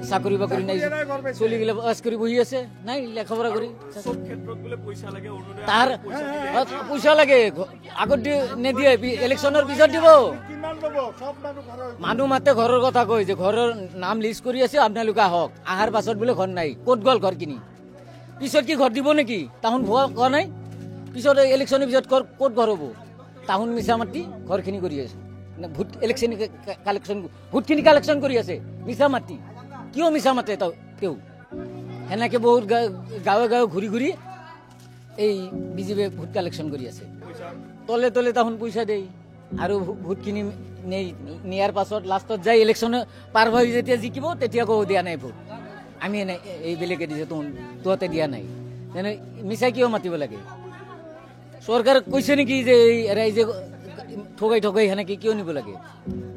চাকৰি বাকৰি নাই চলি গেলে পাছ কৰি বহি আছে নাই লেখা পঢ়া কৰি তাৰ পইচা লাগে আগত নিদিয়ে ইলেকশ্যনৰ পিছত দিব মানুহ মাতে ঘৰৰ কথা কয় যে ঘৰৰ নাম লিষ্ট কৰি আছে আপোনালোকে আহক আহাৰ পাছত বোলে ঘৰ নাই ক'ত গ'ল ঘৰ কিনি পিছত কি ঘৰ দিব নেকি তাহোন ভুৱা কোৱা নাই পিছত ইলেকশ্যনৰ পিছত ক'ত ঘৰ হ'ব তাহোন মিছা মাতি ঘৰখিনি কৰি আছে ভোট ইলেকশ্যন কালেকশ্যন ভোটখিনি কালেকশ্যন কৰি আছে মিছা মাতি কিয় মিছা মাতে তেওঁ সেনেকে বহুত গাঁৱে গাঁৱে ঘূৰি ঘূৰি এই বিজেপিয়ে ভোট কালেকশ্যন কৰি আছে তলে তলে তাহোন পইচা দেই আৰু ভোটখিনি নিয়াৰ পাছত লাষ্টত যাই ইলেকশ্যন পাৰ হৈ যেতিয়া জিকিব তেতিয়া আকৌ দিয়া নাই ভোট আমি এনে এই বেলেগে দিছে তহঁতে দিয়া নাই তেনে মিছা কিয় মাতিব লাগে চৰকাৰে কৈছে নেকি যে ৰাইজে ঠগাই ঠগাই সেনেকে কিয় নিব লাগে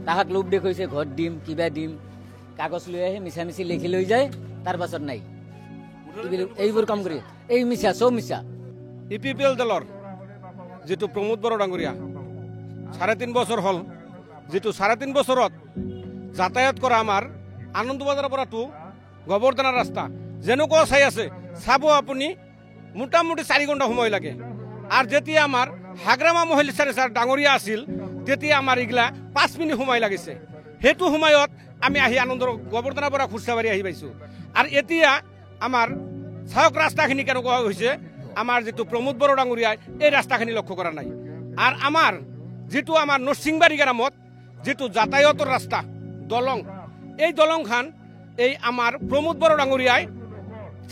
তাহাক লোভ দেখুৱাইছে ঘৰ দিম কিবা দিম কাগজ লৈ আহে মিছা মিছি লিখি লৈ যায় তাৰ পাছত নাই এইবোৰ কাম কৰি এই মিছা চব মিছা ইপিপিএল দলৰ যেটো প্ৰমোদ বড়ো ডাঙৰীয়া 3.5 বছৰ হল যেটো 3.5 বছৰত যাতায়াত কৰা আমাৰ আনন্দ বজাৰৰ পৰা তো গোবৰ্ধনা ৰাস্তা যেনেকুৱা চাই আছে চাব আপুনি মোটামুটি 4 ঘণ্টা সময় লাগে আর যেতিয়া আমার হাগ্রামা মহিলা স্যার ডাঙরিয়া আছিল তেতিয়া আমার এগুলা 5 মিনিট সময় লাগিছে হেতু সময়ত আমি আহি আনন্দ গোবৰ্ধনাৰ পৰা খুচৰাবাৰী আহি পাইছো আৰ এতিয়া আমাৰ চাওক ৰাস্তাখিনি কেনেকুৱা হৈছে আমার যেটো প্রমোদ বড়ো ডাঙরিয়া এই রাস্তাখিনি লক্ষ্য করা নাই আর আমার যেটো আমার নরসিংবাড়ি গ্রামত যেটো যাতায়াতের রাস্তা দলং এই দলং খান এই আমার প্রমোদ বড়ো ডাঙরিয়ায়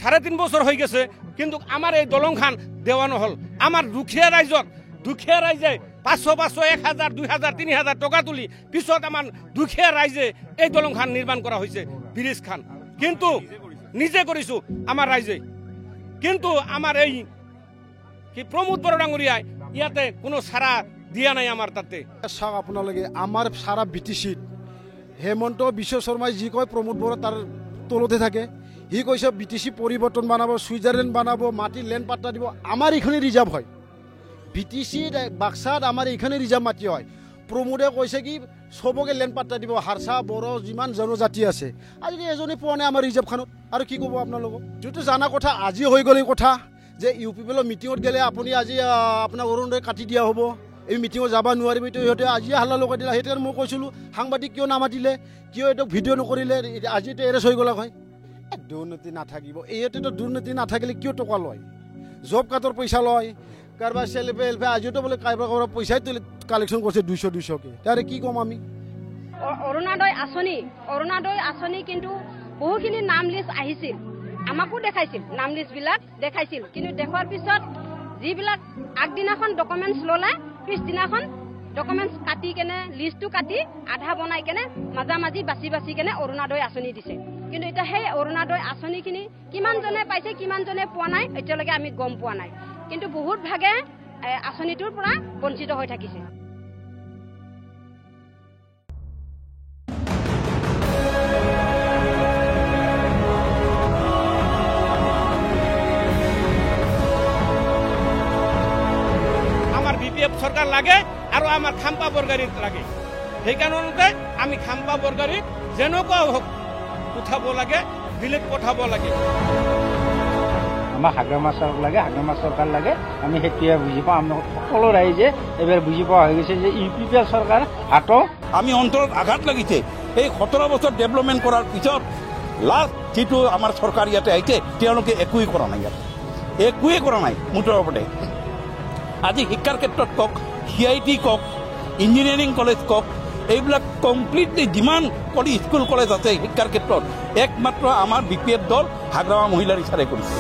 3.5 বছর হয়ে গেছে কিন্তু আমার এই দলং খান দেওয়া নহল আমার দুখিয়া রাইজে 500 1000 2000 3000 টাকা তুলি পিছত আমার দুখিয়া রাইজে এই দলং খান নির্মাণ করা হয়েছে ব্রিজ খান কিন্তু নিজে করিছো আমার রাইজে কিন্তু আমার এই কি প্রমোদ বড়ো ডাঙরিয়ায় ইয়াতে কোনো সারা দিয়া নাই আমার তাতে চাওক আপোনালোকে আমাৰ সারা বিটিসিত হেমন্ত বিশ্ব শর্মাই যি কয় প্রমোদ বড়ো তার তলতে থাকে সি কৈছে বিটিসি পরিবর্তন বানাবো সুইজারল্যান্ড বানাবো মাটির ল্যান্ড পাট্টা দিব আমার এইখানে রিজার্ভ হয় বিটিসি বাক্সাত আমার এইখানে রিজার্ভ মাটি হয় প্রমোদে কৈছে কি সবকে ল্যান্ড পাট্টা দিব হারসা বড়ো যিমান জনজাতি আছে আজি এজনে পোৱা নাই আমাৰ ৰিজাৰ্ভ খানত আৰু কি ক'ব আপোনালোকক যেটো জানা কথা আজি হৈ গ'ল কথা যে ইউপিপিএলৰ মিটিঙত গেলে আপুনি আজি আপোনাৰ অৰুণোদয় কাটি দিয়া হ'ব এই মিটিঙত যাব নোৱাৰিব তো ইহঁতে আজি হাল্লা লগাই দিলে সেইটোৱে মই কৈছিলোঁ সাংবাদিক কিয় নামাতিলে কিয় এইটো ভিডিঅ' নকৰিলে আজি তো এৰেষ্ট হৈ গ'ল হয় দুৰ্নীতি নাথাকিব এইটোতো দুৰ্নীতি নাথাকিলে কিয় টকা লয় জব কাৰ্ডৰ পইচা লয় কাৰোবাৰ চেল্ফ হেল্পে আজিতো বোলে কাৰোবাৰ পইচাই তুলি কালেকশ্যন কৰিছে 200কে তাৰে কি ক'ম আমি অৰুণোদয় আঁচনি কিন্তু বহুখিনি নাম লিষ্ট আহিছিল আমাকো দেখাইছিল নাম লিষ্টবিলাক দেখাইছিল কিন্তু দেখুৱাৰ পিছত যিবিলাক আগদিনাখন ডকুমেণ্টছ ল'লে পিছদিনাখন ডকুমেণ্টছ কাটি কেনে লিষ্টটো কাটি আধা বনাই কেনে মাজে বাছি কেনে অৰুণোদয় আঁচনি দিছে কিন্তু এটা সেই অৰুণোদয় আঁচনিখিনি কিমানজনে পাইছে কিমানজনে পোৱা নাই এতিয়ালৈকে আমি গম পোৱা নাই কিন্তু বহুত ভাগে আঁচনিটোৰ পৰা বঞ্চিত হৈ থাকিছে আমাৰ বিপিএফ সৰকাৰ লাগে আৰ আমাৰ খাম্পা বৰগাড়ি লাগে সেই কাৰণে আমি খাম্পা বৰগাড়ি যেনেকুৱা হোক উঠাব লাগে দিল্লীত পঠাব লাগে আমাৰ হাগ্ৰামা চৰকাৰ লাগে আমি সেইটোৱে বুজি পাওঁ আমি সকলো ৰাইজে এবাৰ বুজি পোৱা হৈ গৈছে যে ইউপিপিএল চৰকাৰ হাতত আমি অন্তৰত আঘাত লাগিছে এই 17 বছৰ ডেভেলপমেণ্ট কৰাৰ পিছত লাষ্ট যিটো আমাৰ চৰকাৰ ইয়াতে আহিছে তেওঁলোকে একোৱেই কৰা নাই ইয়াত একোৱেই কৰা নাই মুঠৰ ওপৰতে আজি শিক্ষাৰ ক্ষেত্ৰত কওক CIT কওক ইঞ্জিনিয়াৰিং কলেজ কওক এইবিলাক কমপ্লিটলি যিমান স্কুল কলেজ আছে শিক্ষাৰ ক্ষেত্ৰত একমাত্ৰ আমাৰ বিপিএফ দল হাগ্ৰামা মহিলাৰ ইচ্ছাৰে কৰিছে